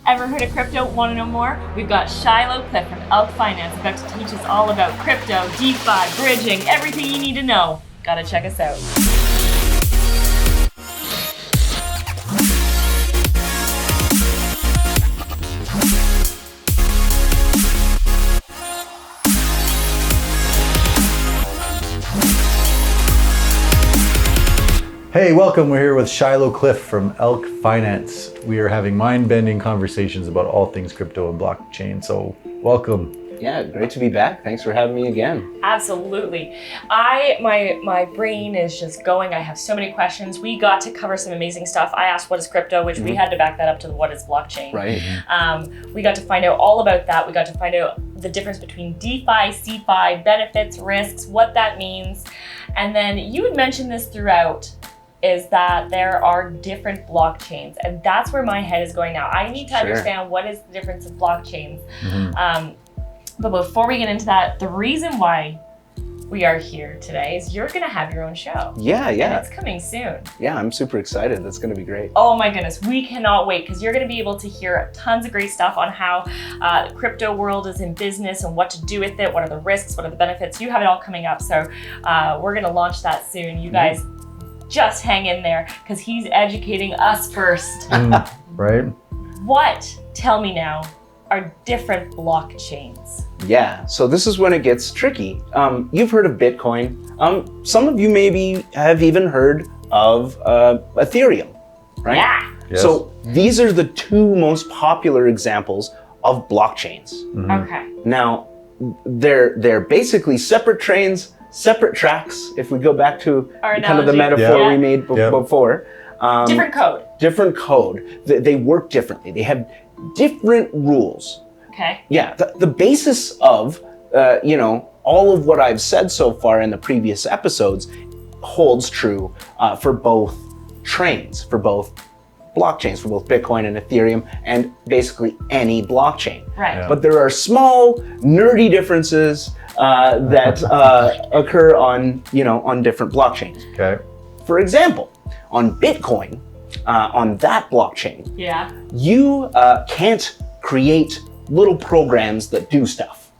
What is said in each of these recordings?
Ever heard of crypto? Want to know more? We've got Shylo Cliffe from Elk Finance about to teach us all about crypto, DeFi, bridging, everything you need to know. Gotta check us out. Hey, welcome. We're here with Shylo Cliffe from Elk Finance. We are having mind-bending conversations about all things crypto and blockchain. So welcome. Yeah, great to be back. Thanks for having me again. Absolutely. My brain is just going. I have so many questions. We got to cover some amazing stuff. I asked what is crypto, which we had to back that up to what is blockchain. Right. We got to find out all about that. We got to find out the difference between DeFi, CeFi, benefits, risks, what that means. And then you had mentioned this throughout, is that there are different blockchains, and that's where my head is going now. I need to understand what is the difference of blockchains. But before we get into that, the reason why we are here today is you're gonna have your own show. Yeah. And it's coming soon. Yeah, I'm super excited. That's gonna be great. Oh my goodness, we cannot wait, because you're gonna be able to hear tons of great stuff on how the crypto world is in business and what to do with it, what are the risks, what are the benefits. You have it all coming up, so we're gonna launch that soon. You guys just hang in there, because he's educating us first. Right? What, tell me now, are different blockchains? Yeah, so this is when it gets tricky. You've heard of Bitcoin. Some of you maybe have even heard of Ethereum, right? Yeah. Yes. So these are the two most popular examples of blockchains. Okay. Now, they're basically separate trains, separate tracks, if we go back to kind of the metaphor we made before. Different code. Different code. They work differently. They have different rules. Okay. Yeah, the basis of, all of what I've said so far in the previous episodes holds true for both trains, for both blockchains, for both Bitcoin and Ethereum, and basically any blockchain. Right. Yeah. But there are small, nerdy differences that occur on different blockchains. Okay. For example, on Bitcoin, on that blockchain, you can't create little programs that do stuff.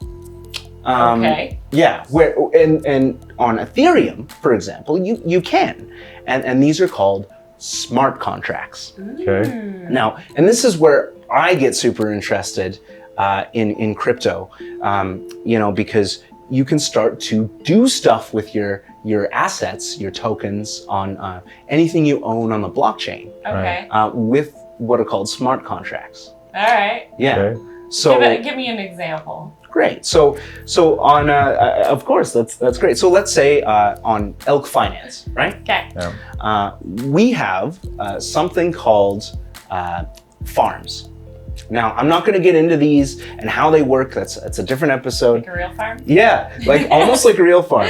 Okay. Yeah, and on Ethereum, for example, you can, and these are called smart contracts. Okay. Now, and this is where I get super interested in crypto, because you can start to do stuff with your assets, your tokens on anything you own on the blockchain. Okay. With what are called smart contracts. All right. Yeah. Okay. So Give me an example. great. So on of course that's great. So let's say on Elk Finance, right? Okay. Yeah. We have something called farms. Now, I'm not going to get into these and how they work. That's a different episode. Like a real farm? Yeah, like almost like a real farm,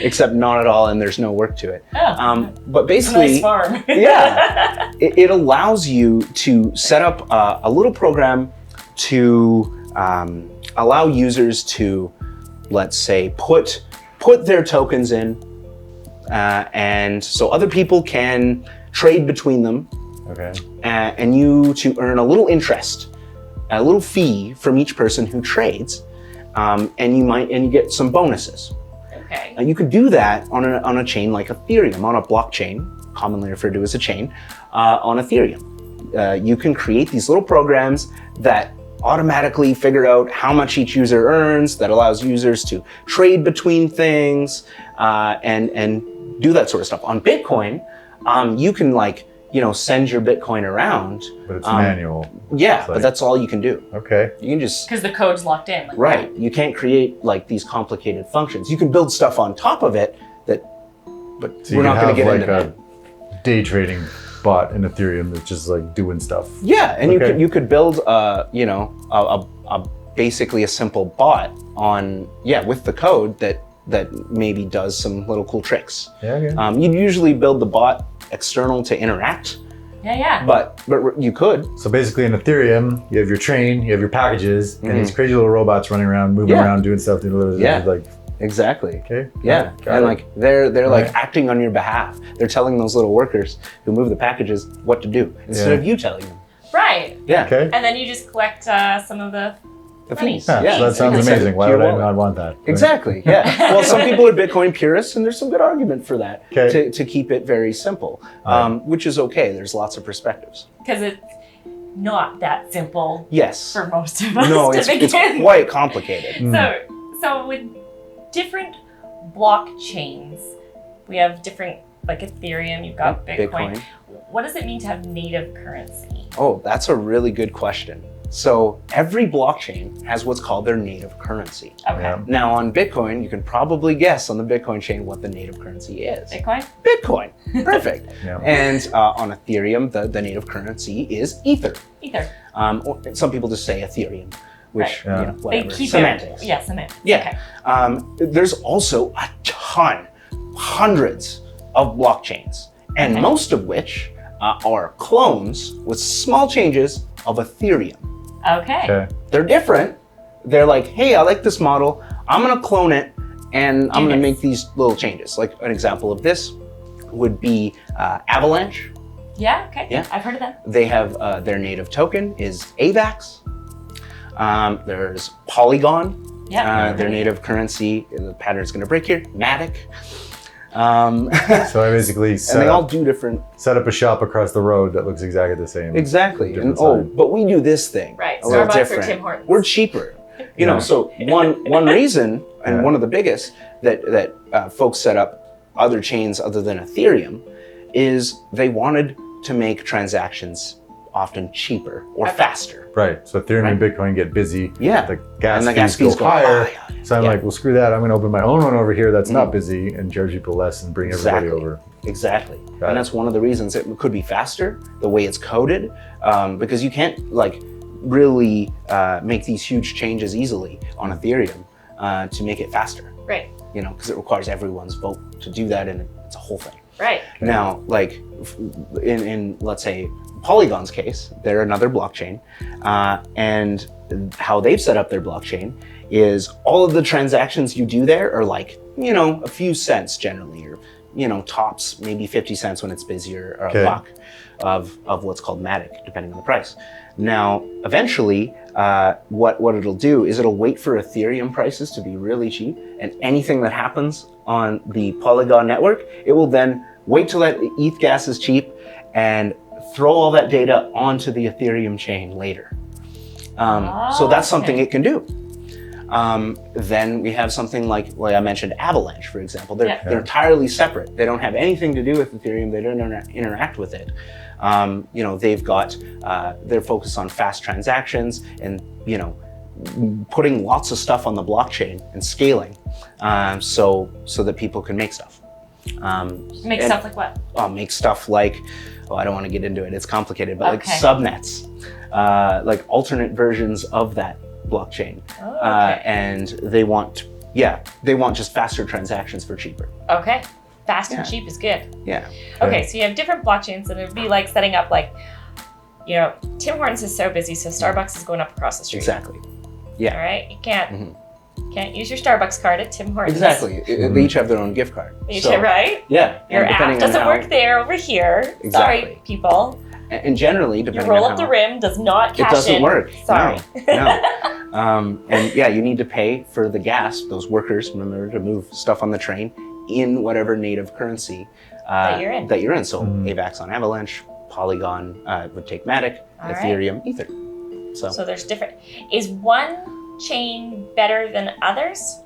except not at all, and there's no work to it. Oh, But basically, nice farm. yeah, it allows you to set up a little program to allow users to, let's say, put their tokens in, and so other people can trade between them. Okay. And you to earn a little interest, a little fee from each person who trades, and you get some bonuses. Okay. And you could do that on a chain like Ethereum, on a blockchain, commonly referred to as a chain, on Ethereum. You can create these little programs that automatically figure out how much each user earns, that allows users to trade between things, and do that sort of stuff. On Bitcoin, you can send your Bitcoin around. But it's manual. Yeah, but that's all you can do. Okay. You can just... Because the code's locked in. Right. You can't create these complicated functions. You can build stuff on top of it but So we're not going to get into that. a day trading bot in Ethereum that's just doing stuff. Yeah, and you could build basically a simple bot with the code that maybe does some little cool tricks. Yeah. Okay. You'd usually build the bot external to interact. Yeah. But you could. So basically in Ethereum, you have your train, you have your packages, and these crazy little robots running around, moving around, doing stuff. Exactly. Okay. Yeah. And they're acting on your behalf. They're telling those little workers who move the packages what to do instead of you telling them. Right. Yeah. Okay. And then you just collect some of the fees. Yeah, so that sounds Like I said, amazing. Why your would I wallet. not want that? Right? Exactly. Yeah. Well, some people are Bitcoin purists, and there's some good argument for that Okay. to keep it very simple, which is okay. There's lots of perspectives. Because it's not that simple Yes. for most of us No, to it's begin. quite complicated. So with different blockchains, we have different, like Ethereum, you've got Bitcoin. What does it mean to have native currency? Oh, that's a really good question. So every blockchain has what's called their native currency. Okay. Yeah. Now on Bitcoin, you can probably guess on the Bitcoin chain what the native currency is. Bitcoin? Bitcoin. Perfect. Yeah. And on Ethereum, the native currency is Ether. Ether. Or some people just say Ethereum, which, Right. you know, They whatever. keep Semantics. it. Yeah, semantics. Yeah. There's also a ton, hundreds of blockchains, and most of which are clones with small changes of Ethereum. Okay. Okay. They're different. They're like, hey, I like this model. I'm gonna clone it, and I'm gonna this. make these little changes. Like an example of this would be Avalanche. Yeah, okay. Yeah. I've heard of them. They have their native token is AVAX. There's Polygon. Yeah. Their native currency, the pattern's gonna break here, Matic. So I basically And they all set do different. up a shop across the road that looks exactly the same. Exactly. Different And sign. but we do this thing. Right. A little Starbucks or different. Tim Hortons. We're cheaper. You know, so one reason, and Yeah. one of the biggest that folks set up other chains other than Ethereum is they wanted to make transactions often cheaper or faster. Right. So Ethereum and Bitcoin get busy. Yeah. The gas And the fees gas fees go go higher. high. So I'm Yeah. like, well, screw that. I'm going to open my own one over here that's not busy and charge people less and bring everybody Exactly. over. Exactly. Got And it. that's one of the reasons it could be faster, the way it's coded, because you can't like really make these huge changes easily on Ethereum to make it faster, Right. you know, because it requires everyone's vote to do that, and it's a whole thing. Right. Now, like in let's say Polygon's case, they're another blockchain, and how they've set up their blockchain is all of the transactions you do there are like, you know, a few cents generally, or, you know, tops maybe 50 cents when it's busier, or Okay. a buck of what's called Matic, depending on the price. Now, eventually, what it'll do is it'll wait for Ethereum prices to be really cheap, and anything that happens on the Polygon network, it will then wait till that ETH gas is cheap and throw all that data onto the Ethereum chain later. So that's something okay. it can do. Then we have something like I mentioned, Avalanche, for example. They're entirely separate. They don't have anything to do with Ethereum. They don't interact with it. You know, they've got they're focused on fast transactions and, you know, putting lots of stuff on the blockchain and scaling, so that people can make stuff. Make and- stuff like what? Make stuff like, I don't want to get into it. It's complicated, but like Okay. subnets, like alternate versions of that blockchain. Oh, okay. And they want just faster transactions for cheaper. Okay. Fast and Yeah. cheap is good. Yeah. Okay, so you have different blockchains, and it'd be like setting up like, you know, Tim Hortons is so busy, so Starbucks is going up across the street. Exactly. All Yeah. right, you can't use your Starbucks card at Tim Hortons. Exactly. They each have their own gift card. You So, should, right? Yeah. Your and app depending on doesn't how- work there over here. Exactly. Sorry, people. And generally, You depending roll on up how the rim does not cash it doesn't in. work. Sorry. No. And yeah, you need to pay for the gas. Those workers, remember, to move stuff on the train in whatever native currency That you're in. So AVAX on Avalanche, Polygon would take Matic, All right. Ethereum, Ether. So there's different. Is one chain better than others?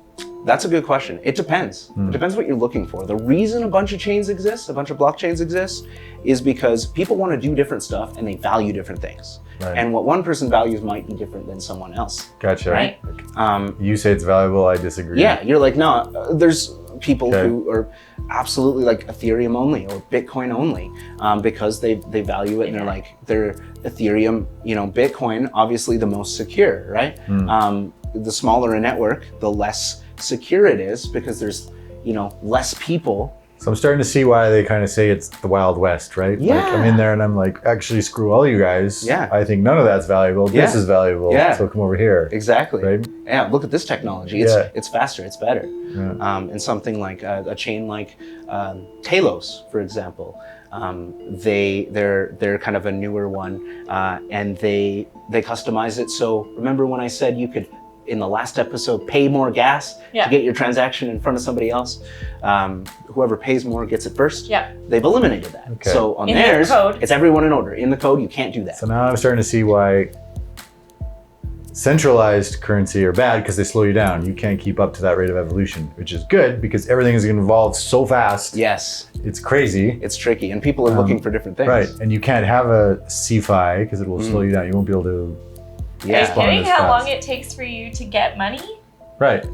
That's a good question. It depends. It depends what you're looking for. The reason a bunch of chains exist, a bunch of blockchains exist, is because people want to do different stuff and they value different things. Right. And what one person values might be different than someone else. Gotcha. Right. You say it's valuable. I disagree. Yeah, you're like, no, there's people Okay. who are absolutely like Ethereum only or Bitcoin only, because they value it and they're Ethereum, you know, Bitcoin, obviously the most secure, right? The smaller a network, the less secure it is because there's, you know, less people. So I'm starting to see why they kind of say it's the Wild West, right? Like I'm in there and I'm like, actually, screw all you guys. Yeah. I think none of that's valuable. This is valuable. Yeah. So come over here. Exactly. Right? Yeah, look at this technology. It's faster, it's better. Yeah. And something like a chain like Talos, for example, They're kind of a newer one, and they customize it. So remember when I said you could, in the last episode, pay more gas to get your transaction in front of somebody else? Whoever pays more gets it first. Yeah. They've eliminated that. Okay. So on In theirs, the code. it's everyone in order. In the code, you can't do that. So now I'm starting to see why centralized currency are bad, because they slow you down. You can't keep up to that rate of evolution, which is good because everything is going to evolve so fast. Yes, It's crazy. it's tricky, and people are looking for different things. Right. And you can't have a CFI because it will slow you down. You won't be able to. Are you Yeah. kidding as how fast. long it takes for you to get money? Right.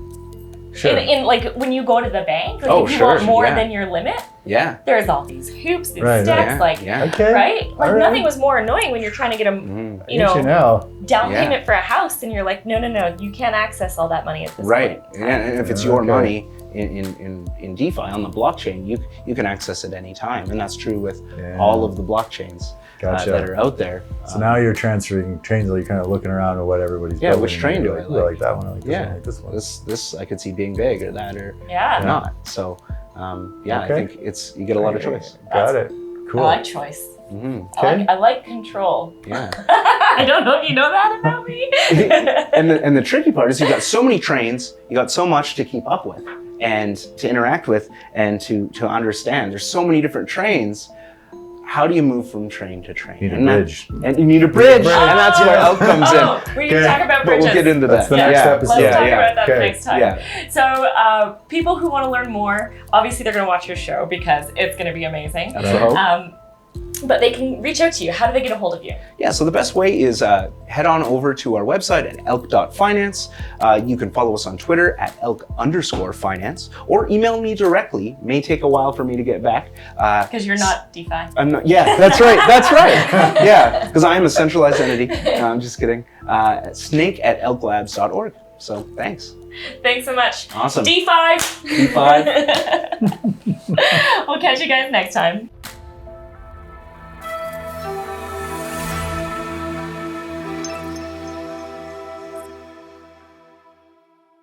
Sure. In like when you go to the bank, like Oh, if you sure, want more yeah. than your limit, Yeah. there's all these hoops, these Right, right. steps, Yeah. like Yeah. Okay. right? Like All right. nothing was more annoying when you're trying to get a Ain't you know. down Yeah. payment for a house, and you're like, no, you can't access all that money at this Right. point. And if it's your Okay. money in DeFi on the blockchain, you can access it anytime, and that's true with Yeah. all of the blockchains Gotcha. that are out there. So now you're transferring trains, or you're kind of looking around at what everybody's Yeah, building. which train and do you're I "Ooh, like?" that one. I like this Yeah. one. I like this one. This I could see being big or that or Yeah. not. So yeah, Okay. I think you get a lot of choice. Got it. Cool. I like choice. Mhm. Okay. I like control. Yeah. I don't know if you know that about me. and the tricky part is you got so many trains, you got so much to keep up with and to interact with and to understand. There's so many different trains. How do you move from train to train? You need a And bridge. And you need a bridge, and that's where Elk comes in. Oh, we're going to Okay. talk about But bridges. we'll get into That's that. the next yeah. episode. Let's talk Yeah. about that Okay. next time. Yeah. So people who want to learn more, obviously they're going to watch your show because it's going to be amazing. That's the hope. But they can reach out to you. How do they get a hold of you? Yeah, so the best way is head on over to our website at elk.finance. You can follow us on Twitter at elk_finance, or email me directly. May take a while for me to get back. Because you're not DeFi. I'm not. Yeah, that's right. That's right. Yeah, because I am a centralized entity. No, I'm just kidding. snake@elklabs.org. So thanks. Thanks so much. Awesome. D5. D5. We'll catch you guys next time.